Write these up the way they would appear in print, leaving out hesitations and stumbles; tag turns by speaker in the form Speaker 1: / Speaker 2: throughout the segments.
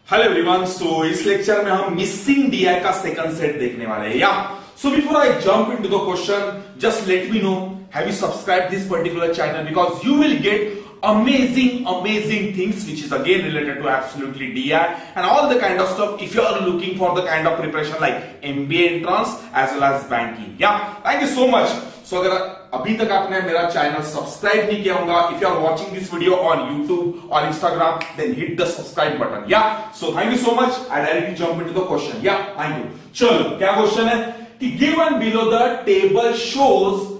Speaker 1: Hello everyone. सो इस lecture में हम मिसिंग डीआई का सेकंड सेट देखने वाले हैं। या so before I jump into the question, just let me know, have you subscribe this particular channel because you will gate amazing things which is again related to absolutely DI and all the kind of stuff if you are looking for the kind of preparation like MBA entrance as well as banking. Yeah, thank you so much. So अगर अभी तक आपने मेरा channel subscribe नहीं किया होगा, if you are watching this video on YouTube or Instagram, then hit the subscribe button. Yeah, so thank you so much. I directly jump into the question. Yeah, thank you. चलो, क्या question है कि given below the table shows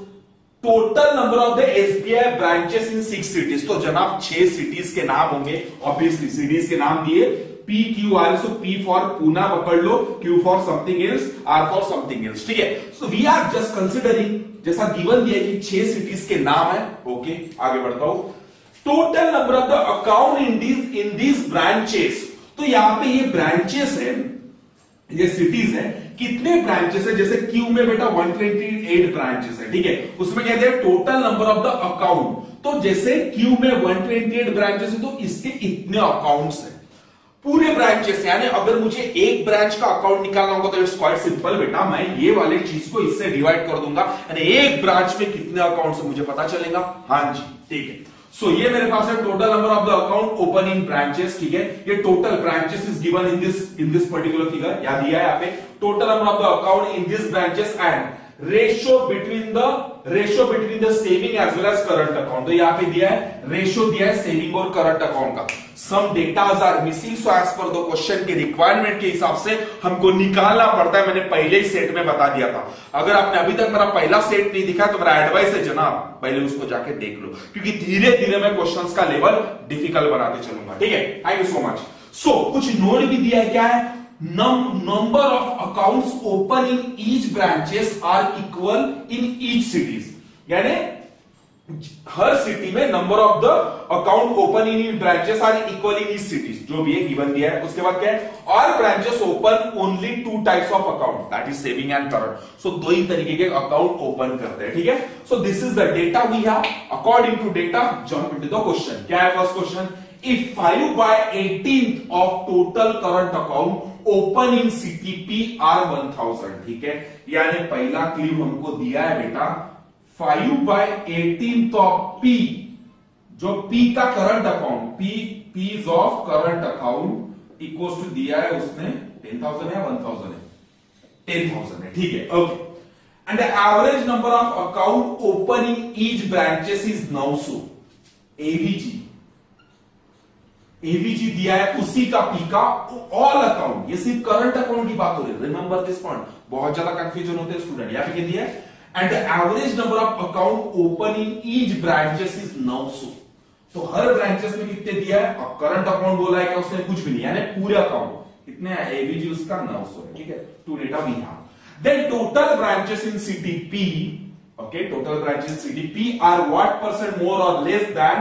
Speaker 1: total number of the SBI branches in 6 cities. तो जनाब 6 cities के नाम होंगे, obviously cities के नाम दिए P Q R. So P for Poona पकड़ लो, Q for something else, R for something else. ठीक है, so we are just considering जैसा गिवन दिया कि 6 सिटीज के नाम है। ओके, आगे बढ़ता हूं। Total number of the account in these branches. तो यहां पे ये ब्रांचेस है, ये सिटीज है, कितने ब्रांचेस है? जैसे क्यू में बेटा 128 ब्रांचेस है। ठीक है, उसमें कहते हैं total number of the account. तो जैसे क्यू में 128 ब्रांचेस है तो इसके इतने अकाउंट्स है, पूरे ब्रांचेस। यानी अगर मुझे एक ब्रांच का अकाउंट निकालना होगा तो इट्स क्वाइट सिंपल बेटा, मैं ये वाले चीज को इससे डिवाइड कर दूंगा, यानी एक ब्रांच में कितने अकाउंट्स है मुझे पता चलेगा। हाँ जी, ठीक है। सो ये मेरे पास है total number of the account open in branches. ठीक है, ये total branches is given in this particular figure. या दिया है यहाँ पे total number of the account in this branches and ratio between the saving as well as current account. तो यहाँ पे दिया है रेशियो, दिया है सेविंग और करंट अकाउंट का। Some datas are missing, so as per the question के रिक्वायरमेंट के हिसाब से हमको निकालना पड़ता है। मैंने पहले ही सेट में बता दिया था। अगर आपने अभी तक मेरा पहला सेट नहीं दिखा तो मेरा एडवाइस है जनाब पहले उसको जाके देख लो, क्योंकि धीरे धीरे मैं क्वेश्चंस का लेवल डिफिकल्ट बनाते चलूंगा। ठीक है, thank you so much. So कुछ नोट भी दिया है, क्या है? Number of accounts open in each branches are equal in each cities. यानी हर सिटी में number of the account open in branches are equal in each cities, जो भी है गिवन दिया है। उसके बाद क्या है? All branches open only 2 types of account, that is saving and current. So दो ही तरीके के अकाउंट ओपन करते हैं। ठीक है, so this is the data we have. According to data jump into the question. क्या है first question? If 5/18 of total current account open in CTP are 1000। ठीक है, यानी पहला क्लिप हमको दिया है बेटा 5/18 ऑफ P, जो P का current account, P of current account equals to दिया है उसने 10,000 है, 1000 है, 10,000 है। ठीक है, okay. And the average number of account open in each branches is 900। AVG दिया है उसी का पी का ऑल अकाउंट। ये सिर्फ करंट अकाउंट की बात हो रही है, रिमेंबर दिस पॉइंट। बहुत ज्यादा कंफ्यूजन होते हैं स्टूडेंट। यहां पे दिया है and the average number of account open in each branches is 900। तो हर ब्रांचेस में कितने दिया है? अब करंट अकाउंट बोला है क्या उसने? कुछ भी नहीं, यानी पूरे अकाउंट कितने है? एवीजी उसका 900 है। ठीक है, two data we have. Then total branches in CTP, okay, total branches in CTP are what percent more और less than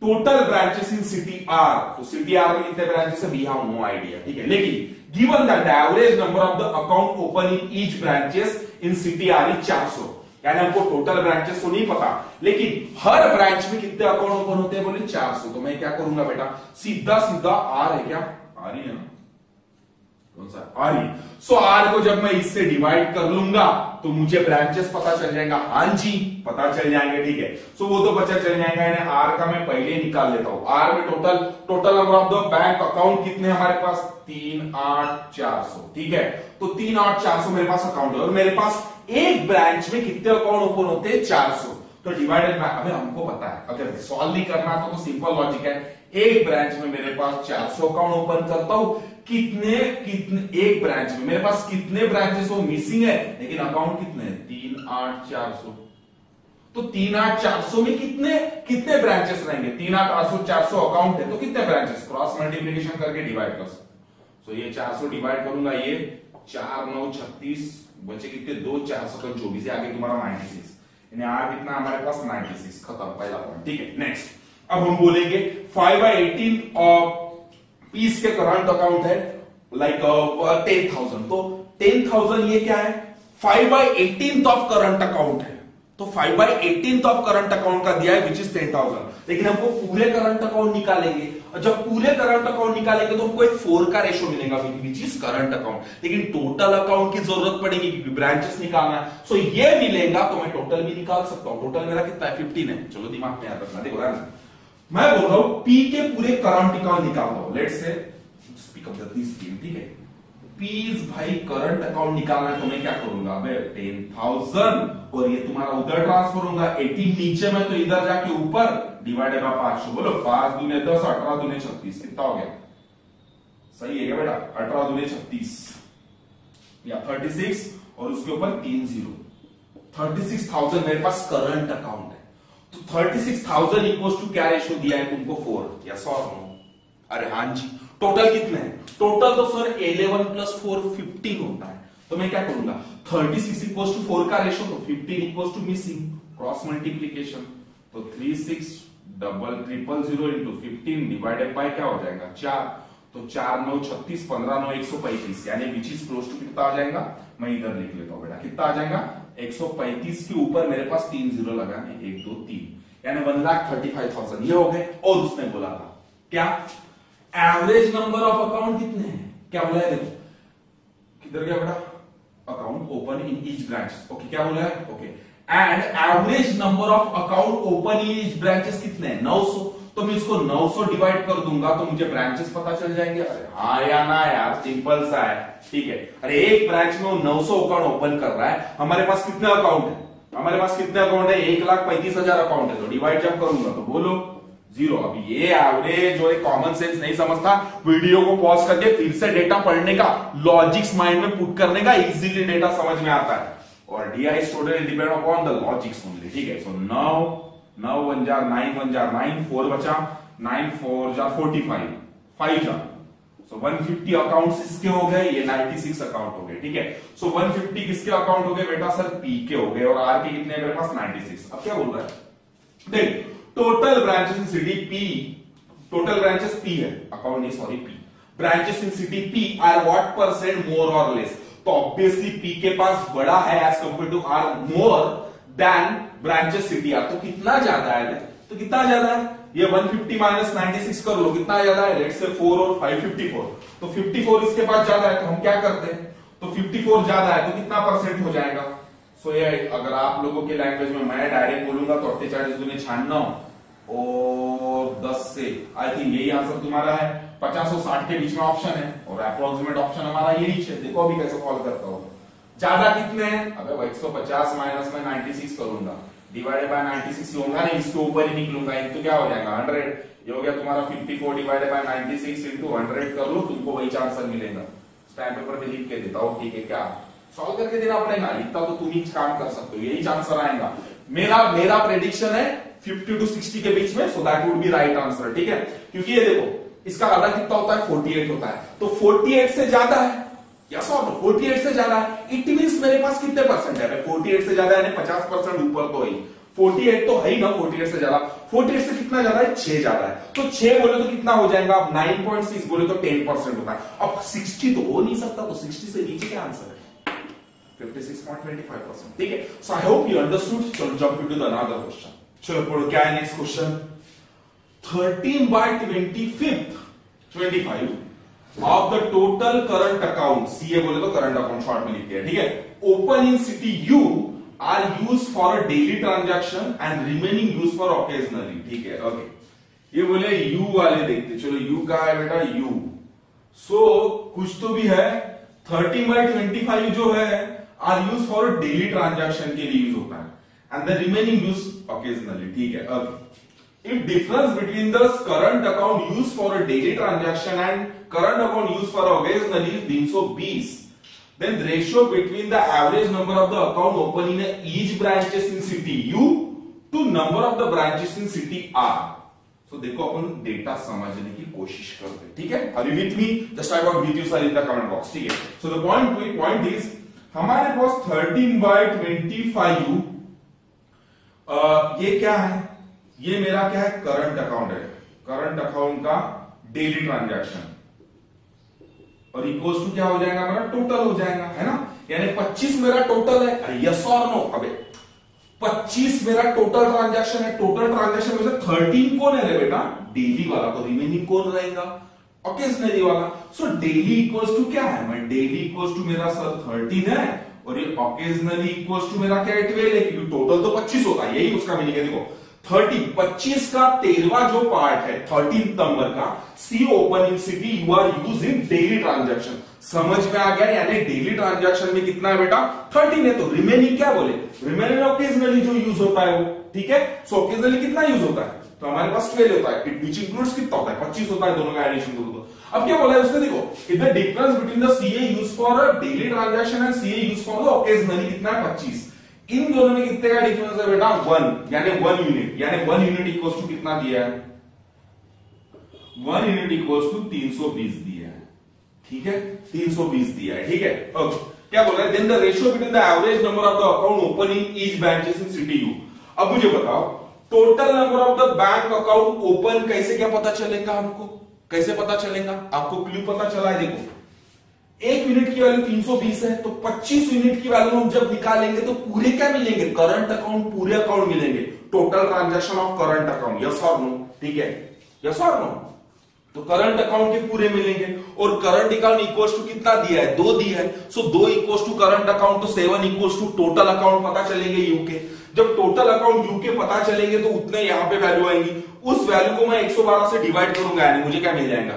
Speaker 1: total branches in city R. तो सिटी आर में कितने ब्रांचेस है? We have no idea. ठीक है, लेकिन given that the average number of the account open in each branches in city R is 400। यानी हमको टोटल ब्रांचेस तो नहीं पता, लेकिन हर ब्रांच में कितने अकाउंट ओपन होते हैं? बोले 400। तो मैं क्या करूंगा बेटा, सीधा आर है, क्या आर ही है ना, कौन सा आर ही। सो आर को जब मैं इससे डिवाइड कर लूंगा तो मुझे ब्रांचेस पता चल जाएगा। हाँ जी, पता चल जाएंगे। ठीक है, सो वो तो पता चल जाएगा। यानी आर का मैं पहले निकाल लेता हूं। आर में total number of the bank account कितने हमारे पास? 38400। ठीक है, तो 38400 मेरे पास अकाउंट है और मेरे पास एक ब्रांच में कितने अकाउंट ओपन होते हैं? 400। तो डिवाइडेड बाय, अभी हमको पता है, अगर सॉल्व नहीं करना तो सिंपल लॉजिक है। एक ब्रांच में मेरे पास 400 अकाउंट ओपन करता हूं, कितने एक ब्रांच में मेरे पास कितने ब्रांचेस वो मिसिंग है, लेकिन अकाउंट कितने हैं? 38400। तो 38400 में कितने ब्रांचेस रहेंगे? 38400 400 अकाउंट है तो कितने ब्रांचेस? क्रॉस मल्टीप्लिकेशन करके डिवाइड कर सकते। तो ये 400 डिवाइड करूंगा, ये 4 9 36 बचे कितने? 2 400 तो 24 आगे तुम्हारा 96। यानी आर कितना हमारे पास? 96। खत्म, पहला पॉइंट। ठीक है, नेक्स्ट अब हम बोलेंगे 5/18 ऑफ पीस के करंट अकाउंट है लाइक 10,000। तो 10,000 ये क्या है? 5/18 ऑफ करंट अकाउंट है। तो 5/18 ऑफ करंट अकाउंट का दिया है विच इज 10,000, लेकिन हमको पूरे करंट अकाउंट निकालेंगे और जब पूरे करंट अकाउंट निकालेंगे तो हमको एक 4 का रेशो मिलेगा विच इज करंट अकाउंट, लेकिन टोटल अकाउंट की जरूरत पड़ेगी क्योंकि ब्रांचेस निकालना है। सो ये मिलेगा तो मैं टोटल भी निकाल सकता हूं। टोटल मेरा कितना है 15 है। चलो दिमाग में याद रखना। देखो मैं बोल रहा हूं पी के पूरे करंट अकाउंट निकालता हूं। Let's say speak up the screen, ठीक है। पीस भाई करंट अकाउंट निकालना है तो मैं क्या करूंगा, मैं 10,000 और ये तुम्हारा उधर ट्रांसफर होगा 18 नीचे में तो इधर जाके ऊपर डिवाइडेड बाय 500। बोलो 5 दूने 10, 18 दूने 36, कितना हो गया? सही है क्या बेटा? 18 दूने 36 या 36 और उसके ऊपर 3 0, 36,000 मेरे पास करंट अकाउंट है। तो 36,000 इक्वल्स टू क्या रेशियो दिया है तुमको? 4। यस और नो? अरे हाँ जी। टोटल कितने हैं? टोटल तो सर 11 प्लस 4 15 होता है। तो मैं क्या करूंगा 36 इक्वल्स टू 4 का रेशियो, तो 15 equals to missing, cross multiplication, तो 36,000 इंटू 15 डिवाइडेड बाय क्या हो जाएगा 4, तो 4 9 36, 15 9 135, यानी विच इज क्लोज टू कितना आ जाएगा? मैं इधर लिख लेता हूं बेटा, कितना आ जाएगा 135 के ऊपर मेरे पास 3 0 लगाने 1 2 3, यानी 1,35,000 ये हो गए। और उसने बोला था क्या एवरेज नंबर ऑफ अकाउंट कितने हैं? क्या बोला है? देखो किधर गया बेटा? Account open in each branch. Okay क्या बोला है? Okay and average number of account open in each branches कितने हैं? 900। तो मैं इसको 900 डिवाइड कर दूंगा तो मुझे ब्रांचेस पता चल जाएंगे। अरे हाँ या ना यार, सिंपल सा है, ठीक है। अरे एक ब्रांच में 900 अकाउंट ओपन कर रहा है, हमारे पास कितने अकाउंट है? हमारे पास कितने अकाउंट है? 1,35,000 अकाउंट है। तो डिवाइड जब करूंगा तो बोलो 0। अब ये एवरेज और एक कॉमन सेंस नहीं समझता, वीडियो को पॉज करके फिर से डेटा पढ़ने का, लॉजिक्स माइंड में पुट करने का, इजीली डेटा समझ में आता है। और DI is totally depend upon the logics only, ठीक है। सो 9 1 जार 9 1 जार 9, 4 बचा, 9 4 जार 45, 5 जार, सो 150 अकाउंट्स इसके हो गए, ये 96 अकाउंट हो गए, ठीक है। सो 150 किसके अकाउंट हो गए बेटा? सर पी के हो गए। और आर के कितने मेरे पास? 96। अब क्या बोल रहा है? देख total branches in city P, total branches P है, अकाउंट नहीं sorry P, branches in city P are what percent more और लेस? तो ऑब्वियसली पी के पास बड़ा है as compare to R more than branches city R. तो कितना ज्यादा है? तो कितना ज्यादा है? ये 150 माइनस 96 कर लो, कितना ज्यादा है? लेट्स से 4 और 5 54, तो 54 इसके पास ज्यादा है। तो हम क्या करते हैं? तो 54 ज्यादा है तो कितना परसेंट हो जाएगा? सो ये अगर आप लोगों के लैंग्वेज में मैं डायरेक्ट बोलूंगा तो 48 दूने 96 और 10 से आई थिंक यही आंसर तुम्हारा है। 50 और 60 के बीच में ऑप्शन है और अप्रोक्सीमेट ऑप्शन हमारा यही है। देखो अभी कैसे कॉल करता हूं। ज्यादा कितने हैं? अबे 150 माइनस में 96 करूंगा, डिवाइडेड बाय 96 होगा नहीं, इसके ऊपर ही निकलूंगा, तो क्या हो जाएगा 100। ये हो गया तुम्हारा 54 डिवाइडेड बाय 96 इंटू 100 कर लो, तुमको वही आंसर मिलेगा। स्टैम्प पेपर पे लिख के देता हूं, ठीक है। क्या सॉल्व करके देना पड़ेगा, इतना तो तुम ही काम कर सकते हो, यही आंसर आएगा। मेरा प्रेडिक्शन है 50 to 60 के बीच में, so that would be right answer, ठीक है। क्योंकि ये देखो इसका आधा कितना होता है? 48 होता है, तो 48 से ज्यादा है। यस और नो? 48 से ज्यादा है, इट मींस मेरे पास कितने परसेंट है? 48 से ज्यादा यानी 50% ऊपर तो ही, 48 तो है ही ना, 48 से ज्यादा। 48 से कितना ज्यादा है? 6 ज्यादा है। तो 6 बोले तो कितना हो जाएगा? अब 9.6 बोले तो 10% होता है। अब 60 तो हो नहीं सकता, तो 60 से नीचे क्या आंसर है? 56.25%, ठीक है। सो आई होप यू अंडरस्टूड। चलो jump into the another question. चलो पढ़ो क्या है next question. 13/25 of the total current account, CA बोले तो करंट अकाउंट शॉर्ट में लिखते हैं, ठीक है, open in city you are use for daily transaction and remaining use for occasionally, ठीक है। ओके ये बोले यू वाले देखते। चलो यू का है बेटा यू, सो कुछ तो भी है। 13/25 जो है are use for daily transaction के लिए यूज होता है and the remaining use occasionally, ठीक है। Okay if difference between the current account used for a daily transaction and current account used for occasionally is 320, then the ratio between the average number of the account open in each branches in city U to number of the branches in city R. So देखो अपन data समझने की कोशिश करते हैं, ठीक है। Are you with me? Just I want with you sir in the comment box, ठीक है। So the point is हमारे पास 13/25 ये क्या है? ये मेरा क्या है? करंट अकाउंट है, करंट अकाउंट का डेली ट्रांजैक्शन, और इक्वल्स टू क्या हो जाएगा? मेरा टोटल हो जाएगा, है ना। यानी 25 मेरा टोटल है। यस और नो? अबे 25 मेरा टोटल ट्रांजैक्शन है। टोटल ट्रांजैक्शन में से 13 कौन है रे बेटा? डेली वाला। तो रिमेनिंग कौन रहेगा? ऑकेजनली वाला। सो डेली इक्वल्स टू क्या है? मैं डेली इक्वल्स टू मेरा सर 13 है और ये ऑकेजनली इक्वल्स टू मेरा क्या है? 12 है, क्योंकि टोटल तो 25 होता है। यही उसका मीनिंग है। देखो 25 का 13वां जो पार्ट है 13th नंबर का, C open in city you are use in daily transaction. समझ में आ गया? यानी डेली ट्रांजैक्शन में कितना है बेटा? 13 है। तो रिमेनिंग क्या बोले? रिमेनिंग ऑकेजनली जो यूज होता है वो, ठीक है। सो ऑकेजनली कितना यूज होता है? तो हमारे पास 12 होता है, विच इंक्लूड्स कितना होता है? 25 होता है, दोनों का एडिशन करो तो। अब क्या बोला है उसने? देखो if the difference between the CA use for daily transaction and CA use for the occasionally कितना है? 25। इन दोनों में कितने का डिफरेंस है बेटा? 1, यानी 1 यूनिट। यानी 1 यूनिट इक्वल्स टू कितना दिया है? 1 यूनिट इक्वल्स टू 320 दिया है, ठीक है। 320 दिया है, ठीक है। ओके, क्या बोल रहा है? Then the ratio between the average number of the account open in each branches in city U. अब मुझे बताओ total number of the bank account open कैसे क्या पता चलेगा? हमको कैसे पता चलेगा? आपको क्लू पता चला है। देखो 1 यूनिट की वैल्यू 320 है, तो 25 यूनिट की वैल्यू हम जब निकालेंगे तो पूरे क्या मिलेंगे? करंट अकाउंट, पूरे अकाउंट मिलेंगे। Total transaction of current account, yes और नो? ठीक है, यस और नो? तो करंट अकाउंट के पूरे मिलेंगे। और करंट अकाउंट इक्वल्स टू कितना दिया है? 2 दिया है। सो 2 इक्वल्स टू करंट अकाउंट, तो 7 इक्वल्स टू टोटल अकाउंट पता चलेंगे यू के। जब टोटल अकाउंट यू के पता चलेंगे तो उतने यहां पे वैल्यू आएंगी। उस वैल्यू को मैं 112 से डिवाइड करूंगा, यानी मुझे क्या मिल जाएगा?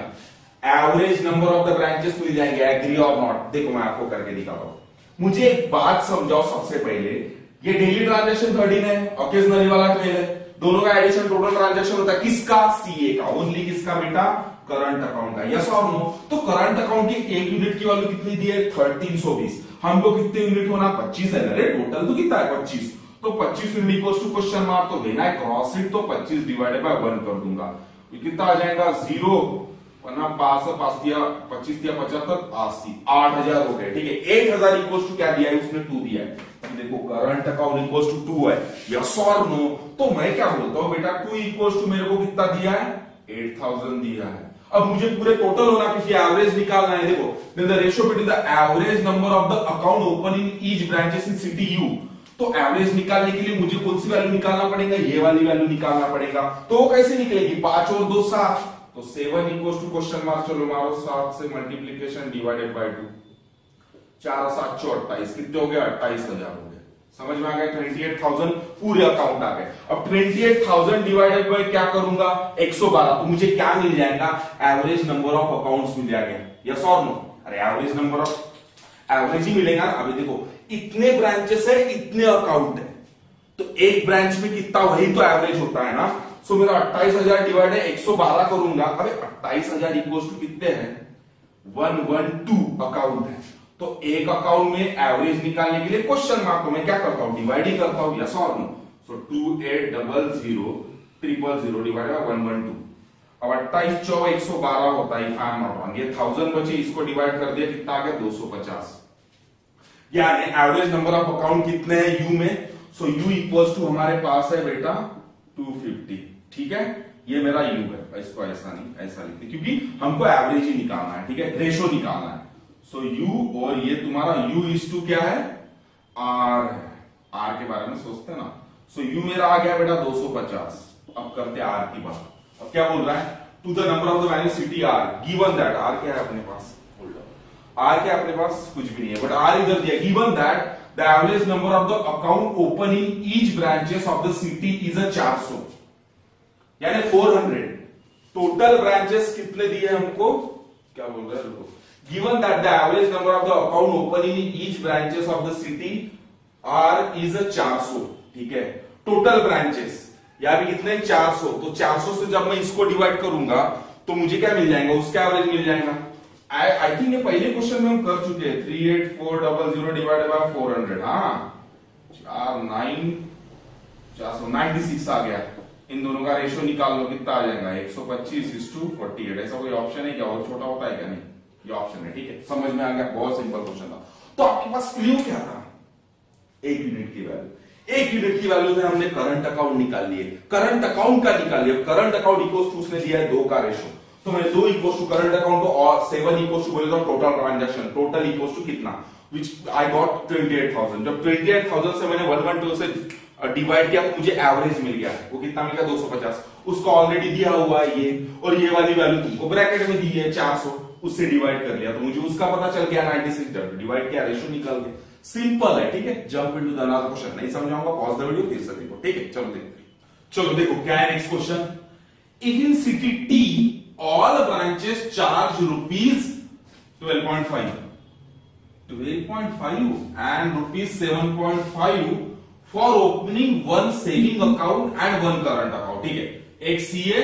Speaker 1: Average number of the branches मिल जाएंगे। एग्री और नॉट? देखो मैं आपको करके दिखाता हूं। मुझे एक बात समझाओ सबसे पहले, ये डेली ट्रांजैक्शन 13 है, ऑकेजनली वाला 12 है, दोनों का एडिशन टोटल ट्रांजैक्शन होता है किसका? सीए का। ओनली किसका बेटा? करंट अकाउंट का। यस और नो? तो करंट अकाउंट की 1 यूनिट की वैल्यू कितनी दी है? 1320। हमको कितने यूनिट होना? 25 है ना रे? टोटल तो कितना है? 25। तो 25 unit equals to question mark, तो देना है क्रॉस इट, तो 25 डिवाइडेड बाय 1 कर दूंगा। ये कितना आ जाएगा? 0 वरना 5 दिया 25 दिया 75 80 8000 हो गए, ठीक है। 8000 इक्वल्स टू क्या दिया है? उसने 2 दिया है। देखो करंट अकाउंट इक्वल्स टू 2 है, यस और नो? तो मैं क्या बोलता हूं बेटा? 2 इक्वल्स टू मेरे को कितना दिया है? 8000 दिया है। अब मुझे पूरे टोटल होना, क्योंकि एवरेज निकालना है। देखो then the ratio between the average number of the account open in each branches in city U. तो एवरेज निकालने के लिए मुझे कौन सी वैल्यू निकालना पड़ेगा? ये वाली वैल्यू निकालना पड़ेगा। तो वो कैसे निकलेगी? 5 और 2 7, तो 7 इक्वल्स टू क्वेश्चन मार्क, चलो मारो 7 से मल्टीप्लीकेशन डिवाइडेड बाय 2, 4 और 7 28, कितने हो गए? 28000 हो गए। समझ में आ गया? 28,000 पूरे अकाउंट आ गए। अब 28,000 डिवाइडेड बाय क्या करूंगा? 112, तो मुझे क्या मिल जाएगा? एवरेज नंबर ऑफ अकाउंट्स मिल जाएगा। यस और नो? अरे एवरेज नंबर ऑफ, एवरेज ही मिलेगा ना। अभी देखो इतने ब्रांचेस है, इतने अकाउंट है, तो एक ब्रांच में कितना, वही तो एवरेज होता है ना। सो मेरा 28,000 डिवाइड है 112 करूंगा। अरे 28,000 इक्वल्स टू कितने हैं? 112 अकाउंट है। तो एक अकाउंट में एवरेज निकालने के लिए क्वेश्चन मार्क, तो मैं क्या करता हूं? डिवाइड ही करता हूं। यस और नो? So 2800 divide by 112। अब 28 4 112 होता है, if I am not wrong. ये 1000 बचे, इसको डिवाइड कर दिया, कितना आ गया? 250। यानी एवरेज नंबर ऑफ अकाउंट कितने हैं यू में? सो यू इक्वल्स टू हमारे पास है बेटा 250, ठीक है। ये मेरा यू है, इसको ऐसा नहीं ऐसा लिखते, क्योंकि हमको एवरेज ही निकालना है, ठीक है, रेशो निकालना है। सो यू और ये तुम्हारा यू इज टू क्या है? आर है। आर के बारे में सोचते हैं ना। सो यू मेरा आ गया बेटा 250। अब करते हैं आर की बात। अब क्या बोल रहा है? To the number of the value city R given that, R क्या है अपने पास? आर क्या अपने पास? कुछ भी नहीं है, बट आर इधर दिया। Given that the average number of the account open in each branches of the city is a 400, यानी 400। टोटल ब्रांचेस कितने दिए हमको? क्या बोल रहे हैं? Given that the average number of the account open in each branches of the city R is a 400, ठीक है। टोटल ब्रांचेस यानी कितने? 400। तो 400 से जब मैं इसको डिवाइड करूंगा तो मुझे क्या मिल जाएगा? उसका एवरेज मिल जाएगा। आई थिंक ये पहले क्वेश्चन में हम कर चुके हैं। 38400 डिवाइडेड बाय 400, हाँ 496 आ गया। इन दोनों का रेशियो निकाल लो, कितना आ जाएगा? 125:48। ऐसा कोई ऑप्शन है क्या? और छोटा होता है क्या? नहीं, ये ऑप्शन है, ठीक है। समझ में आ गया? बहुत सिंपल क्वेश्चन था। तो आपके पास क्लू क्या था? 1 यूनिट की वैल्यू। 1 यूनिट की वैल्यू में हमने करंट अकाउंट निकाल लिए, करंट अकाउंट का निकाल लिया। करंट अकाउंट इक्वल्स टू उसने दिया है 2 का रेशियो, तो मैं 2 इक्वल्स टू करंट अकाउंट और 7 इक्वल्स टू बोले तो total transaction, total equals to कितना? Which I got 28,000। जब 28,000 से मैंने 112 से डिवाइड किया तो मुझे एवरेज मिल गया, वो कितना मिल गया 250, उसको ऑलरेडी दिया हुआ है ये, और ये वाली वैल्यू तुमको ब्रैकेट में दी है 400, उससे डिवाइड कर लिया तो मुझे उसका पता चल गया 96, डिवाइड किया रेशियो निकाल गया, सिंपल है। ठीक है, jump into the another question, नहीं समझाऊंगा पॉज द वीडियो फिर से देखो। ठीक है, चलो देखते हैं। चलो देखो क्या है next question. If in city T all branches charge rupees 12.5 and rupees 7.5 for opening one saving account and one current account। ठीक है, एक सीए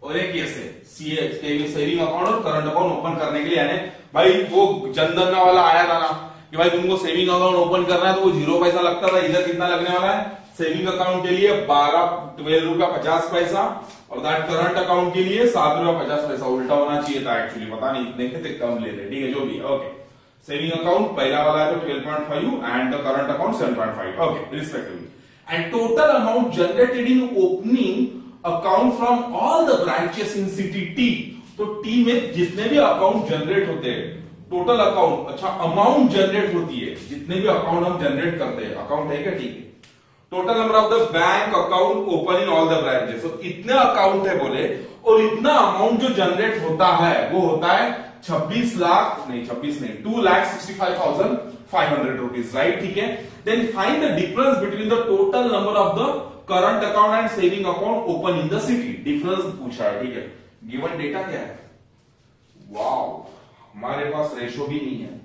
Speaker 1: और एक एसए, सीए सेविंग अकाउंट और करंट अकाउंट ओपन करने के लिए यानी भाई वो जनधन वाला आया था ना कि भाई तुमको सेविंग अकाउंट ओपन करना है तो वो 0 पैसा लगता था, इधर कितना लगने वाला है सेविंग अकाउंट के लिए 12 रुपया 50 पैसा और दैट करंट अकाउंट के लिए 7 रुपया 50 पैसा, उल्टा होना चाहिए था एक्चुअली, पता नहीं इतने के कम ले रहे। ठीक है, जो भी ओके, सेविंग अकाउंट पहला वाला है तो 12.5 and the current account 7.5 okay respectively, and total amount generated in opening account from all the branches in city T. तो टी में जितने भी अकाउंट जनरेट होते हैं, टोटल अकाउंट, अच्छा अमाउंट जनरेट होती है, जितने भी अकाउंट हम जनरेट करते हैं, अकाउंट है क्या, ठीक है, total number of the bank account open in all the branches, तो इतने अकाउंट है बोले, और इतना अमाउंट जो जनरेट होता है वो होता है 2,65,500 रुपीज, राइट। ठीक है, then find the difference between the total number of the current account and saving account open in the city. Difference पूछा है। ठीक है, गिवन डेटा क्या है, वाओ, हमारे पास रेशो भी नहीं है,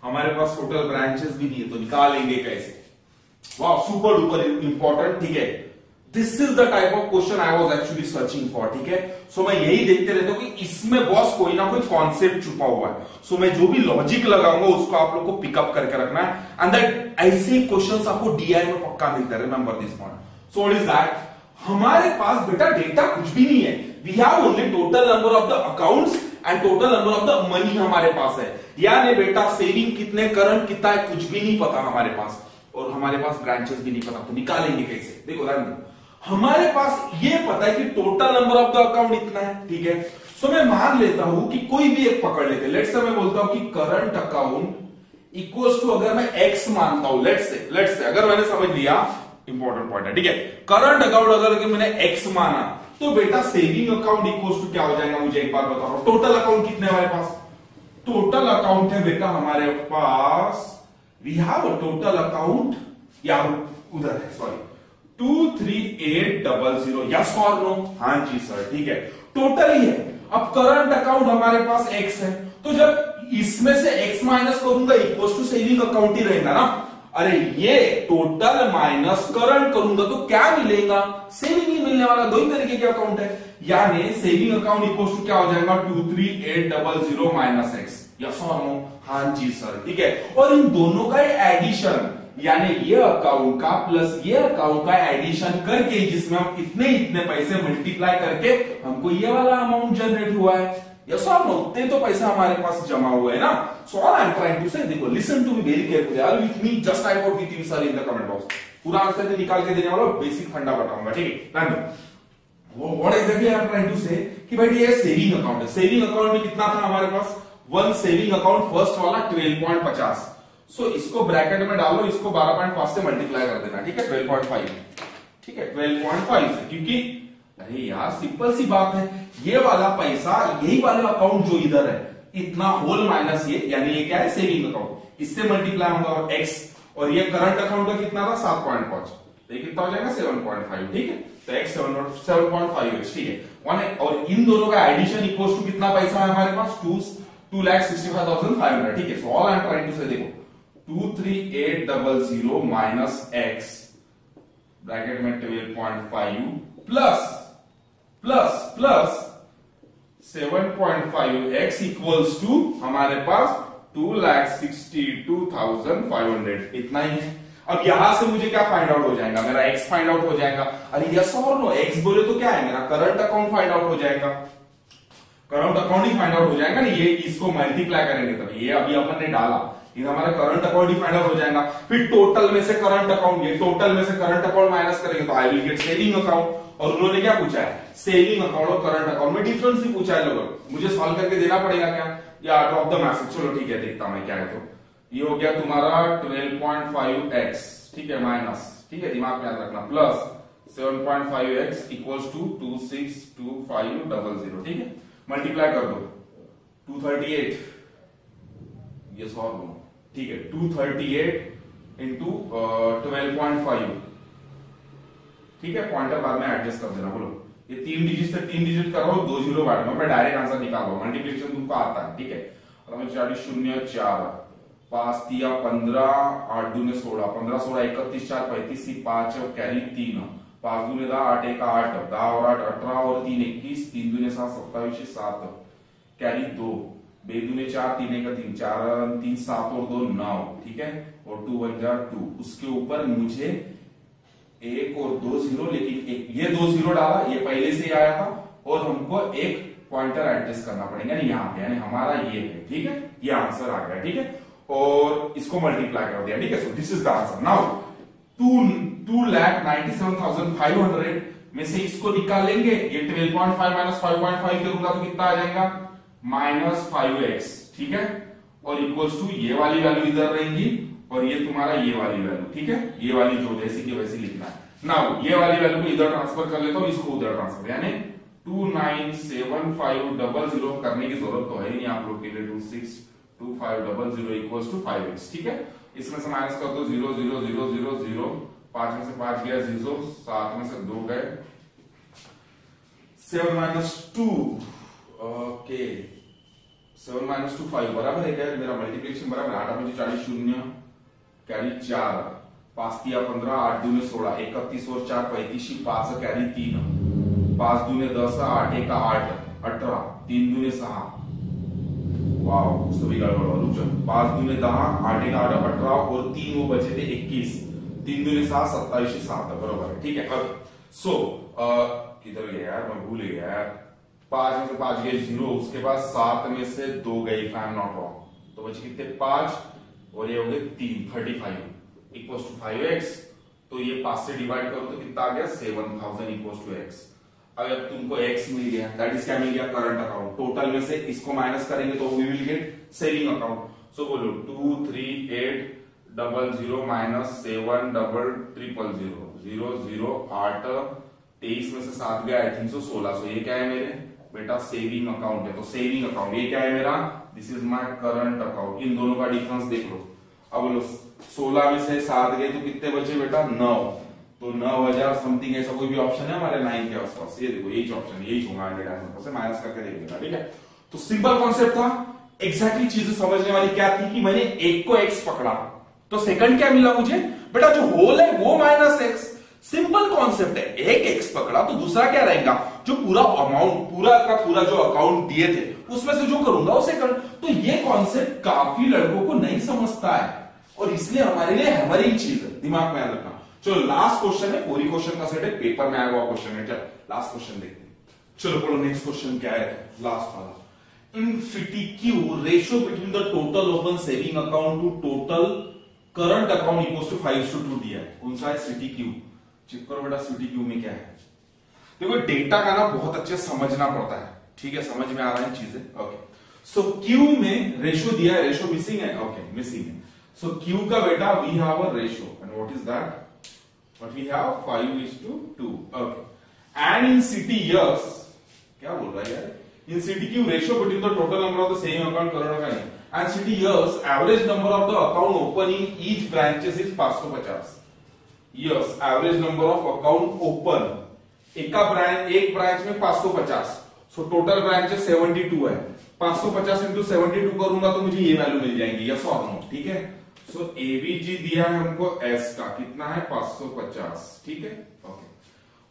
Speaker 1: हमारे पास टोटल ब्रांचेस भी नहीं है, तो निकालेंगे कैसे, वाओ सुपर डुपर इंपॉर्टेंट। ठीक है, this is the type of question I was actually searching for. ठीक है, सो मैं यही देखते रहता हूं कि इसमें बॉस कोई ना कोई कॉन्सेप्ट छुपा हुआ है, सो मैं जो भी लॉजिक लगाऊंगा उसको आप लोग को पिकअप करके रखना है, एंड दैट ऐसे क्वेश्चंस आपको डीआई में पक्का मिलता है, remember this point. So what is that, हमारे पास बेटा डेटा कुछ भी नहीं है, we have only total number of the accounts and total number of the money हमारे पास है, यानी बेटा सेविंग कितने करंट कितना है कुछ भी नहीं पता हमारे पास, और हमारे पास ब्रांचेस भी नहीं पता, तो निकालेंगे कैसे, देखो हमारे पास ये पता है कि total number of the account इतना है। ठीक है, सो मैं मान लेता हूं कि कोई भी एक पकड़ लेते, लेट्स से मैं बोलता हूं कि करंट अकाउंट इक्वल्स टू, अगर मैं एक्स मानता हूं, लेट्स से अगर मैंने समझ लिया, इंपॉर्टेंट पॉइंट है। ठीक है, करंट अकाउंट अगर मैंने एक्स माना तो बेटा सेविंग अकाउंट इक्वल्स टू क्या हो जाएगा, मुझे एक बार बताओ, टोटल अकाउंट कितने हमारे पास, टोटल अकाउंट है बेटा हमारे पास, we have a total account, या उधर है सॉरी 23800, यस और नो, हाँ जी सर, ठीक है, टोटल ही है। अब करंट अकाउंट हमारे पास एक्स है, तो जब इसमें से एक्स माइनस करूंगा इक्वल टू सेविंग अकाउंट ही रहेगा ना, अरे ये टोटल माइनस करंट करूंगा तो क्या मिलेगा, सेविंग ही मिलने वाला, दो ही तरीके के अकाउंट है, यानी सेविंग अकाउंट इक्वल टू क्या हो जाएगा 23800 माइनस एक्स, यस और नो, हाँ जी सर, ठीक है, और इन दोनों का एडिशन, यानी ये अकाउंट का प्लस ये अकाउंट का एडिशन करके, जिसमें हम इतने इतने पैसे मल्टीप्लाई करके हमको ये वाला अमाउंट जनरेट हुआ है, यस और नो, उतने तो पैसा हमारे पास जमा हुआ है ना। So all I am trying to say, देखो listen to me very carefully, are with me, just type out with you sir in the comment box, पूरा आंसर निकाल के देने वाला बेसिक फंडा बताऊंगा, ठीक है। What exactly I am trying to say कि भाई ये सेविंग अकाउंट है, सेविंग अकाउंट में कितना था हमारे पास, वन सेविंग अकाउंट फर्स्ट वाला 12.50, सो इसको ब्रैकेट में डालो, इसको 12.5 से मल्टीप्लाई कर देना, ठीक है, 12.5, ठीक है, 12.5 से, क्योंकि अरे यार सिंपल सी बात है, ये वाला पैसा, यही वाला अकाउंट जो इधर है, इतना होल माइनस ये, यानी ये क्या है सेविंग अकाउंट, इससे मल्टीप्लाई होगा एक्स, और ये करंट अकाउंट का कितना था 7.5, तो ये कितना हो जाएगा 7.5, ठीक है, तो एक्स 7.5x, ठीक है, और इन दोनों का एडिशन इक्वल्स टू कितना पैसा है हमारे पास 2,65,500, ठीक है। So all I am trying to say, देखो 23800 माइनस एक्स ब्रैकेट में 12.5 plus plus plus 7.5x equals to हमारे पास 2,62,500, इतना ही है। अब यहां से मुझे क्या फाइंड आउट हो जाएगा, मेरा x फाइंड आउट हो जाएगा, अरे यस और नो, x बोले तो क्या है, मेरा करंट अकाउंट फाइंड आउट हो जाएगा, करंट अकाउंट ही फाइंड आउट हो जाएगा ना, ये इसको मल्टीप्लाई करेंगे तब, ये अभी अपन ने डाला, ये हमारा करंट अकाउंट ही फाइंड आउट हो जाएगा, फिर टोटल में से करंट अकाउंट, ये टोटल में से करंट अकाउंट माइनस करेंगे तो I will get saving account, और उन्होंने क्या पूछा है, सेविंग अकाउंट और करंट अकाउंट में डिफरेंस ही पूछा है लोगों, मुझे सॉल्व करके देना पड़ेगा क्या, या ड्रॉप द मैसेज, चलो ठीक है, देखता हूं मैं क्या है, तो ये हो गया तुम्हारा 12.5x, ठीक है, माइनस, ठीक है, दिमाग में याद रखना, प्लस 7.5x इक्वल्स टू 262500, ठीक है। मल्टीप्लाई कर दो 238, ये सॉल्व हो, ठीक है, 238 इंटू 12.5, ठीक है, पॉइंटर बाद में एडजस्ट कर देना। बोलो ये 3 डिजिट से 3 डिजिट करो, 2 जीरो बांट दो, मैं डायरेक्ट आंसर निकाल रहा हूं, मल्टीप्लिकेशन तुमको आता है, ठीक है। और हमें 40 0 4 5 3 15 8 दूने 16 15 16 31 4 35 5 और कैरी 3 5 दूने 10 8 1 8 10 और 8 18 और 3 21 3 दूने 7 27 7 कैरी 2 2 दूने 4 3 1 3 4 3 7 और 2 9, ठीक है, और 2 1 जा 2, उसके ऊपर मुझे 1 और 2 जीरो, लेकिन एक ये 2 जीरो डाला, ये पहले से ही आया था, और हमको एक पॉइंटर एडजस्ट करना पड़ेगा यहाँ पे, यानी हमारा ये है, ठीक है, ये आंसर आ गया, ठीक है, और इसको मल्टीप्लाई कर दिया, ठीक है। So this is the answer. Now 2,97,500 में से इसको निकाल लेंगे, ये 12.5 माइनस 5.5 करूंगा तो कितना आ जाएगा, -5x, ठीक है, और इक्वल्स टू ये वाली वैल्यू इधर रहेंगी और ये तुम्हारा ये वाली वैल्यू, ठीक है, ये वाली जो जैसी की वैसी लिखना है। नाउ ये वाली वैल्यू को इधर ट्रांसफर कर लेता हूं, इसको उधर ट्रांसफर, यानी 297,500 करने की जरूरत तो है नहीं आप लोग के लिए, 262500 इक्वल्स टू 5x, ठीक है। इसमें से माइनस कर दो 0 0 0 0 0, 5 में से 5 गया 0, 7 में से 2 गए 7 माइनस 2, ओके 7 माइनस 2 5 बराबर है क्या, मेरा मल्टीप्लिकेशन बराबर, 8 में 40 0 कैरी 4 5 3 15 8 दूने 16 31 और 4 35 5 कैरी 3 5 दूने 10 8 1 8 18 3 दूने 6, वाओ सभी गड़बड़ हो, रुक जाओ, 5 दूने 10 8 1 8 18 और 3 वो बचे थे 21, 3 दूने 7 27 7 बराबर है, ठीक है। अब सो किधर गया यार, मैं भूल गया यार, 5 में से 5 गए 0, उसके बाद 7 में से 2 गए if I am not wrong, तो बचे कितने 5 और ये हो गए 3, 35 इक्वल्स टू 5x, तो ये 5 से डिवाइड करो तो कितना आ गया 7000 इक्वल्स टू x। अगर तुमको x मिल गया, दैट इज क्या मिल गया, करंट अकाउंट, टोटल में से इसको माइनस करेंगे तो we will get saving account. So बोलो 23800 माइनस 70000 0 0 8 23 में से 7 गया आई थिंक सो 16, सो ये क्या है मेरे बेटा सेविंग अकाउंट है, तो सेविंग अकाउंट ये क्या है मेरा, this is my current account. इन दोनों का डिफरेंस देख लो, अब बोलो 16 में से 7 गए तो कितने बचे बेटा 9, तो 9000 समथिंग, ऐसा कोई भी ऑप्शन है हमारे 9 के आसपास, ये देखो यही ऑप्शन, यही होगा 100 से माइनस करके देख लेना, ठीक है। तो सिंपल कॉन्सेप्ट था, एग्जैक्टली चीजें समझने वाली क्या थी कि मैंने एक को x पकड़ा तो सेकंड क्या मिला मुझे बेटा, जो होल है वो -x, सिंपल कॉन्सेप्ट है, एक x पकड़ा तो दूसरा क्या रहेगा, जो पूरा अमाउंट पूरा का पूरा जो अकाउंट दिए थे उसमें से जो करूंगा वो सेकंड। तो ये कॉन्सेप्ट काफी लड़कों को नहीं समझता है और इसलिए हमारे लिए हैमरिंग चीज है, दिमाग में याद रखना। चलो लास्ट क्वेश्चन है, पूरी क्वेश्चन का सेट है, पेपर में आया हुआ क्वेश्चन है, चलो लास्ट क्वेश्चन देखते हैं। चलो बोलो नेक्स्ट क्वेश्चन क्या है, लास्ट वाला। In city Q ratio between the total open saving account to total current account equals to 5:2 दिया है, कौन सा है सिटी क्यू, चेक करो बेटा सिटी क्यू में क्या है। देखो डेटा का ना बहुत अच्छे समझना पड़ता है, ठीक है, समझ में आ रहा है चीजें, ओके। सो क्यू में रेशियो दिया है, रेशियो मिसिंग है, ओके मिसिंग है। सो क्यू का बेटा we have a ratio and what is that, what we have 5:2, okay. And in city S, क्या बोल रहा है यार, in city Q ratio between the total number of the saving account current account and city S average number of the account open in each branches is 550। Yes, average number of account open एक branch में 550, so total branches 72 है, 550 into 72 करूंगा तो मुझे ये value मिल जाएगी, yes और no, ठीक है। सो एवीजी दिया है हमको एस का, कितना है 550, ठीक है, okay.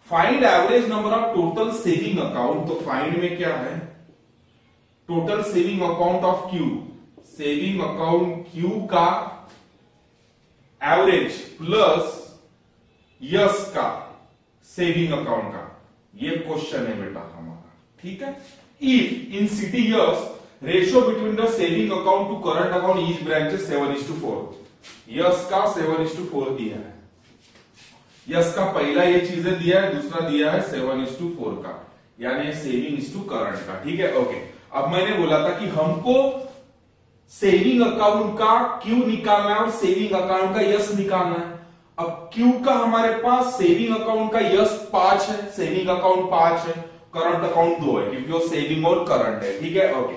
Speaker 1: Find average number of total saving account, तो फाइंड में क्या है, total saving account of Q, saving account Q का एवरेज प्लस यस का सेविंग अकाउंट का, ये क्वेश्चन है बेटा हमारा, ठीक है। If in city S ratio between the saving account to current account each branch 7:4, S का 7:4 दिया है, यस का पहला ये चीजें दिया है, दूसरा दिया है 7:4 का, यानी सेविंग इज टू करंट का, ठीक है, ओके। अब मैंने बोला था कि हमको सेविंग अकाउंट का क्यू निकालना है और सेविंग अकाउंट का यस निकालना है। अब क्यू का हमारे पास सेविंग अकाउंट का यस 5 है, सेविंग अकाउंट 5 है, करंट अकाउंट 2 है, क्योंकि वो सेविंग और करंट है, ठीक है, ओके।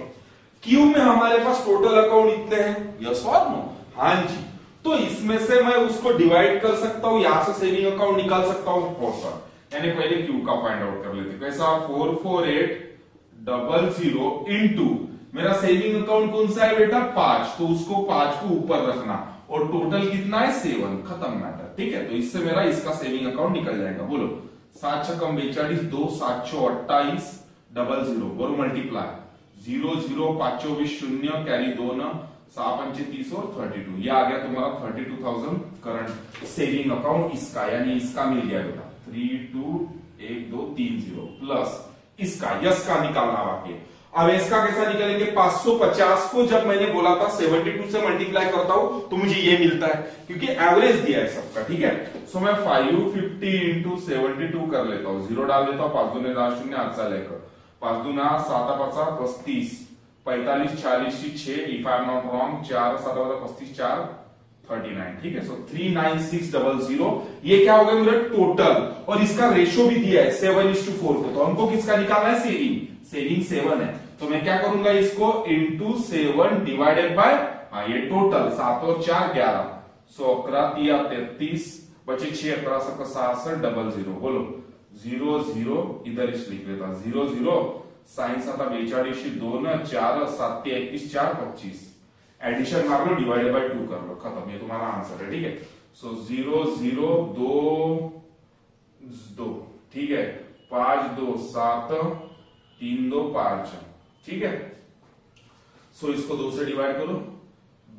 Speaker 1: क्यू में हमारे पास टोटल अकाउंट इतने हैं, यस और नो, हाँ जी। तो इसमें से मैं उसको डिवाइड कर सकता हूं, यहां से सेविंग अकाउंट निकाल सकता हूं, हो सर, यानी पहले क्यू का फाइंड आउट कर लेते। कैसा, 44800 इनटू मेरा सेविंग अकाउंट कौन सा है बेटा, 5, तो उसको 5 को ऊपर रखना, और टोटल कितना है 7, खत्म मैटर, ठीक है। तो इससे मेरा इसका सेविंग अकाउंट निकल जाएगा। बोलो 7 छक्कम 42, 2 728 00, बोलो मल्टीप्लाई 0 0 5 24 0 कैरी 2 न 6 5 30 और 32, ये आ गया तुम्हारा 32,000 करंट सेविंग अकाउंट इसका, यानी इसका मिल गया बेटा 321230 प्लस इसका यस का निकालना बाकी। अब इसका कैसा निकलेंगे, 550 को जब मैंने बोला था 72 से मल्टीप्लाई करता हूं तो मुझे ये मिलता है, क्योंकि एवरेज दिया है सबका, ठीक है। सो मैं 550 इंटू 72 कर लेता हूं, 0 डाल देता हूं, 5 दूने 0 8 से लेकर 5 दूना 7 5 35 45 40 6, if I am not wrong 4 7 35 4 39, ठीक है। सो 39600, ये क्या होगा मेरा टोटल, और इसका रेशो भी दिया है 7:4 को, तो हमको किसका निकालना है, सेविंग 7 है, तो मैं क्या करूंगा इसको इंटू 7 डिवाइडेड बाय, हाँ ये टोटल 7 और 4 11, सो 11 33 बचे 6 11 सबका 6600, बोलो 0 0 इधर इस लिख लेता 0 0 साइन 7 42 2 न 4 7 21 4 25, एडिशन मार लो, डिवाइडेड बाय 2 कर लो, खत्म, ये तुम्हारा आंसर है, ठीक है। सो 0 0 2 ठीक है, 5 2 7 3 2 5, ठीक है। सो इसको 2 से डिवाइड करो,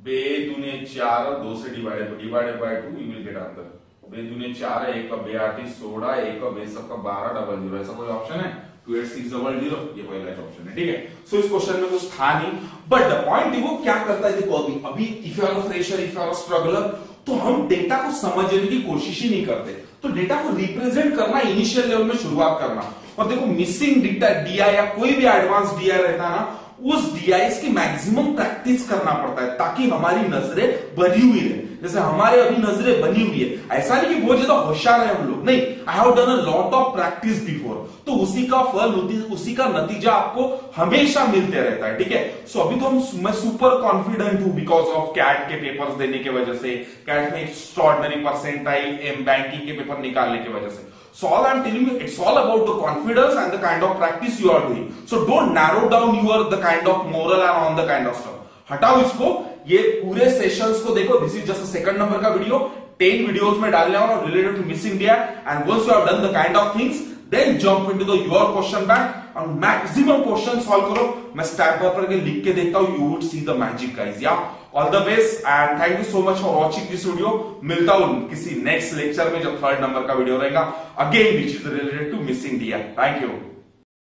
Speaker 1: बे दूने 4 2 से divided by 2, you will get answer. बे दूने 4 है, 1 का 2 8 16, 1 का 2 सबका 12 00, ऐसा कोई ऑप्शन है, 28600, ये पहला ऑप्शन है, ठीक है। सो इस क्वेश्चन में कुछ था नहीं, बट द पॉइंट देखो क्या करता है, देखो अभी if you are a fresher, if you are a struggler, तो हम डेटा को समझने की कोशिश ही नहीं करते, तो डेटा को रिप्रेजेंट करना इनिशियल लेवल में शुरुआत करना, और देखो मिसिंग डेटा डीआई या कोई भी एडवांस डीआई रहता है ना, उस डीआईएस की मैक्सिमम प्रैक्टिस करना पड़ता है, ताकि हमारी नजरें बनी हुई रहे। जैसे हमारे अभी नजरें बनी हुई है, ऐसा नहीं कि बहुत ज्यादा होशियार है हम लोग, नहीं, I have done a lot of practice before, तो उसी का फल, उसी का नतीजा आपको हमेशा मिलते रहता है, ठीक है। सो अभी तो मैं सुपर कॉन्फिडेंट हूं बिकॉज ऑफ कैट के पेपर्स देने की वजह से, कैट में एक्स्ट्राऑर्डिनरी परसेंटाइल एम बैंकिंग के पेपर निकालने की वजह से। So all I'm telling you, it's all about the confidence and the kind of practice you are doing. So don't narrow down the kind of moral and on the kind of stuff. हटाओ इसको, ये पूरे sessions को देखो, this is just second number का video, 10 videos में डालने वाला हूं related to missing DI, and once you have done the kind of things, then jump into the your question bank और मैक्सिमम क्वेश्चन सॉल्व करो। मैं स्टैम्प पेपर के लिख के देखता हूं, you would see the magic guys. Yeah all the best and thank you so much for watching this video. मिलता हूं किसी नेक्स्ट लेक्चर में, जब 3rd नंबर का वीडियो रहेगा again which is related to missing DI. Thank you.